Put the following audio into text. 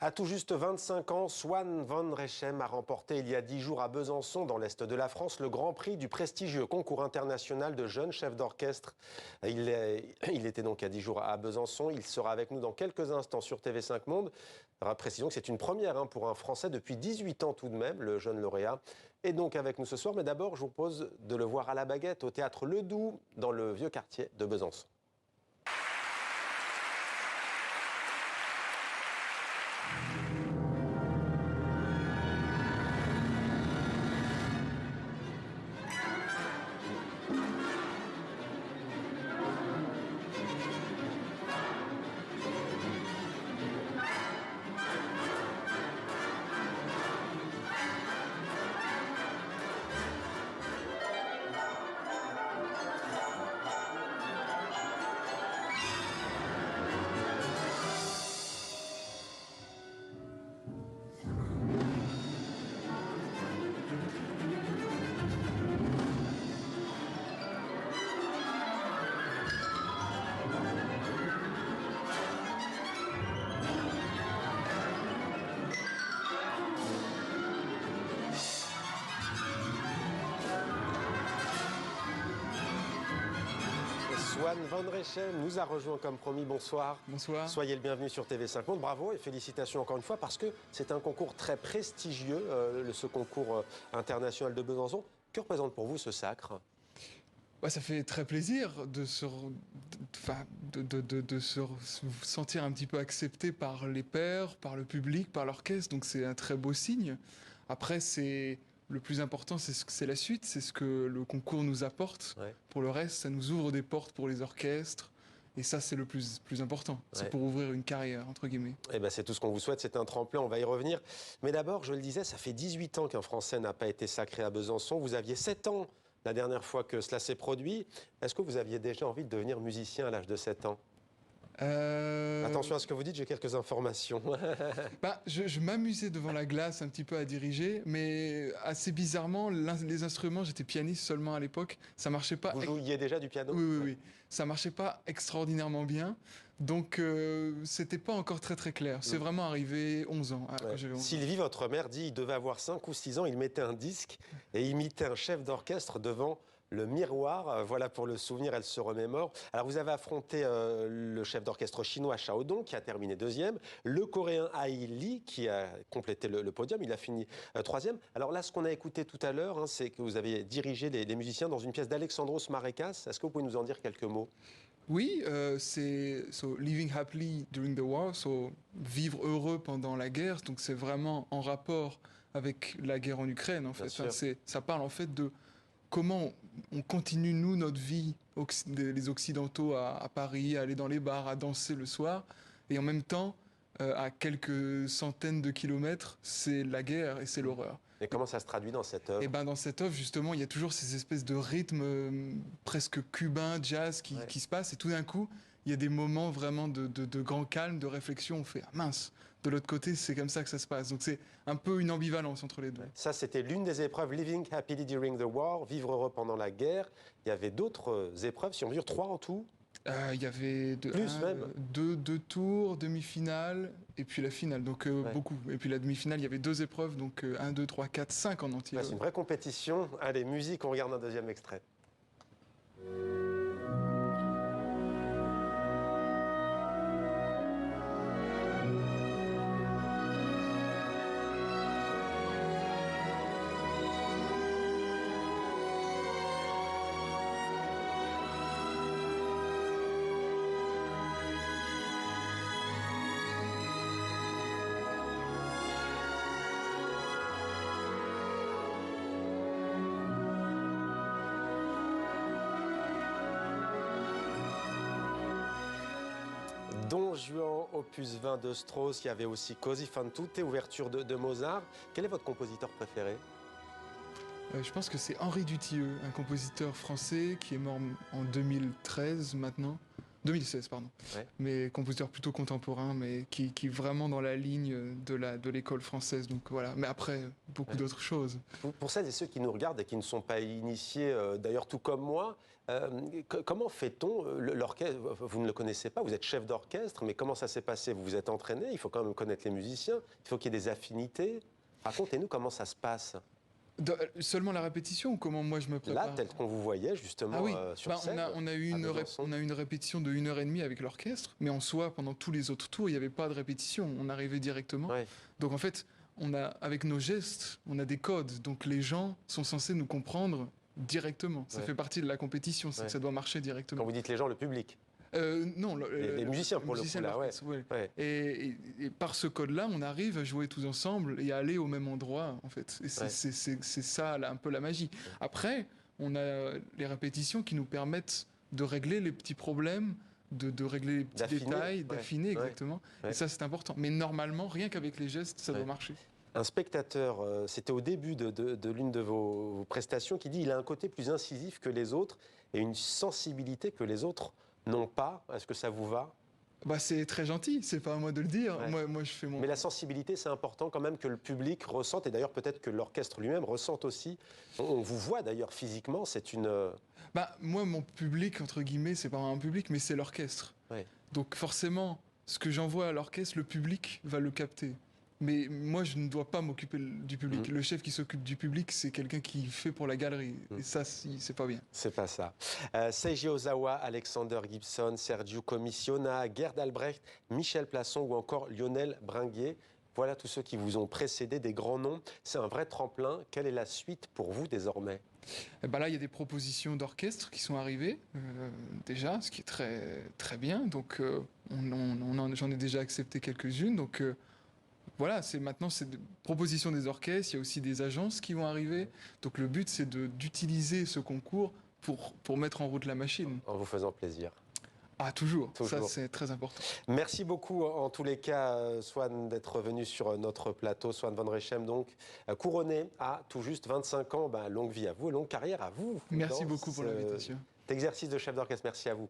À tout juste 25 ans, Swan Van Rechem a remporté il y a 10 jours à Besançon, dans l'Est de la France, le Grand Prix du prestigieux concours international de jeunes chefs d'orchestre. Il était donc à 10 jours à Besançon. Il sera avec nous dans quelques instants sur TV5 Monde. Précisons que c'est une première pour un Français depuis 18 ans tout de même, le jeune lauréat est donc avec nous ce soir. Mais d'abord, je vous propose de le voir à la baguette au théâtre Ledoux, dans le vieux quartier de Besançon. Swan Van Rechem nous a rejoint comme promis. Bonsoir. Bonsoir. Soyez le bienvenu sur TV5 Monde. Bravo et félicitations encore une fois parce que c'est un concours très prestigieux, ce concours international de Besançon. Que représente pour vous ce sacre ? Ouais, ça fait très plaisir de se sentir un petit peu accepté par les pairs, par le public, par l'orchestre. Donc c'est un très beau signe. Après, le plus important, c'est la suite, c'est ce que le concours nous apporte. Ouais. Pour le reste, ça nous ouvre des portes pour les orchestres. Et ça, c'est le plus important. C'est pour ouvrir une carrière, entre guillemets. Eh ben, c'est tout ce qu'on vous souhaite. C'est un tremplin, on va y revenir. Mais d'abord, je le disais, ça fait 18 ans qu'un Français n'a pas été sacré à Besançon. Vous aviez 7 ans la dernière fois que cela s'est produit. Est-ce que vous aviez déjà envie de devenir musicien à l'âge de 7 ans ? Attention à ce que vous dites, j'ai quelques informations. Je m'amusais devant la glace un petit peu à diriger, mais assez bizarrement, les instruments, j'étais pianiste seulement à l'époque, ça marchait pas. Vous jouiez déjà du piano ? Oui. Ça marchait pas extraordinairement bien, donc c'était pas encore très clair. C'est vraiment arrivé 11 ans. Quand j'avais 11 ans. Sylvie, votre mère, dit il devait avoir 5 ou 6 ans, il mettait un disque et imitait un chef d'orchestre devant le miroir. Voilà pour le souvenir, elle se remémore. Alors vous avez affronté le chef d'orchestre chinois Xiao Dong qui a terminé 2e, le coréen Ai Lee qui a complété le podium, il a fini 3e. Alors là, ce qu'on a écouté tout à l'heure, c'est que vous avez dirigé les musiciens dans une pièce d'Alexandros Marekas. Est-ce que vous pouvez nous en dire quelques mots ? Oui, c'est Living Happily During the War, vivre heureux pendant la guerre. Donc c'est vraiment en rapport avec la guerre en Ukraine en fait. Ça parle en fait de comment on continue, nous, notre vie, les Occidentaux, à Paris, à aller dans les bars, à danser le soir, et en même temps, à quelques centaines de kilomètres, c'est la guerre et c'est l'horreur. Et comment ça se traduit dans cette œuvre ? Et dans cette œuvre, justement, il y a toujours ces espèces de rythmes presque cubains, jazz, qui se passent, et tout d'un coup, il y a des moments vraiment de grand calme, de réflexion. On fait « Ah mince !» De l'autre côté, c'est comme ça que ça se passe. Donc c'est un peu une ambivalence entre les deux. Ça, c'était l'une des épreuves, Living Happily During the War, vivre heureux pendant la guerre. Il y avait d'autres épreuves, si on mesure 3 en tout. Il y avait deux tours, demi-finale, et puis la finale, donc beaucoup. Et puis la demi-finale, il y avait 2 épreuves, donc 1, 2, 3, 4, 5 en entier. C'est une vraie compétition. Allez, musique, on regarde un deuxième extrait. Don Juan, opus 20 de Strauss, il y avait aussi Così fan tutte, ouverture de Mozart. Quel est votre compositeur préféré ? Je pense que c'est Henri Dutilleux, un compositeur français qui est mort en 2013 maintenant. 2016, pardon. Ouais. Mais compositeur plutôt contemporain, mais qui est vraiment dans la ligne de l'école française. Donc voilà. Mais après, beaucoup d'autres choses. Pour celles et ceux qui nous regardent et qui ne sont pas initiés, d'ailleurs tout comme moi, comment fait-on l'orchestre? Vous ne le connaissez pas, vous êtes chef d'orchestre, mais comment ça s'est passé? Vous vous êtes entraîné, il faut quand même connaître les musiciens, il faut qu'il y ait des affinités. Racontez-nous comment ça se passe. Seulement la répétition ou comment moi je me prépare? Là, tel qu'on vous voyait justement Ah oui, sur scène. on a eu une répétition de 1 heure et demie avec l'orchestre, mais en soi, pendant tous les autres tours, il n'y avait pas de répétition. On arrivait directement. Ouais. Donc en fait, avec nos gestes, on a des codes. Donc les gens sont censés nous comprendre directement. Ça fait partie de la compétition, c'est que ça doit marcher directement. Quand vous dites les gens, le public. Non, les musiciens pour le coup, là, ouais. Et par ce code-là, on arrive à jouer tous ensemble et à aller au même endroit, en fait. Et c'est ça, là, un peu la magie. Après, on a les répétitions qui nous permettent de régler les petits problèmes, de régler les petits détails, d'affiner exactement. Et ça, c'est important. Mais normalement, rien qu'avec les gestes, ça doit marcher. Un spectateur, c'était au début de l'une de vos prestations, qui dit il a un côté plus incisif que les autres et une sensibilité que les autres n'ont pas. Est-ce que ça vous va? C'est très gentil, c'est pas à moi de le dire. Moi, je fais mon... Mais la sensibilité, c'est important quand même que le public ressente, et d'ailleurs peut-être que l'orchestre lui-même ressente aussi. On vous voit d'ailleurs physiquement, c'est une... Moi, mon public, entre guillemets, c'est pas un public, mais c'est l'orchestre. Donc forcément, ce que j'envoie à l'orchestre, le public va le capter. Mais moi, je ne dois pas m'occuper du public. Le chef qui s'occupe du public, c'est quelqu'un qui fait pour la galerie. Et ça, c'est pas bien. C'est pas ça. Seiji Ozawa, Alexander Gibson, Sergio Commissiona, Gerd Albrecht, Michel Plasson ou encore Lionel Bringuier. Voilà tous ceux qui vous ont précédé, des grands noms. C'est un vrai tremplin. Quelle est la suite pour vous désormais? Là, il y a des propositions d'orchestre qui sont arrivées déjà, ce qui est très, très bien. Donc, j'en ai déjà accepté quelques-unes. Donc, voilà, maintenant, c'est des propositions des orchestres. Il y a aussi des agences qui vont arriver. Donc, le but, c'est d'utiliser ce concours pour mettre en route la machine. En vous faisant plaisir. Toujours. Ça, c'est très important. Merci beaucoup, en tous les cas, Swan, d'être venu sur notre plateau. Swan van Rechem, donc, couronné à tout juste 25 ans. Longue vie à vous et longue carrière à vous. Merci beaucoup pour l'invitation. Exercice de chef d'orchestre, merci à vous.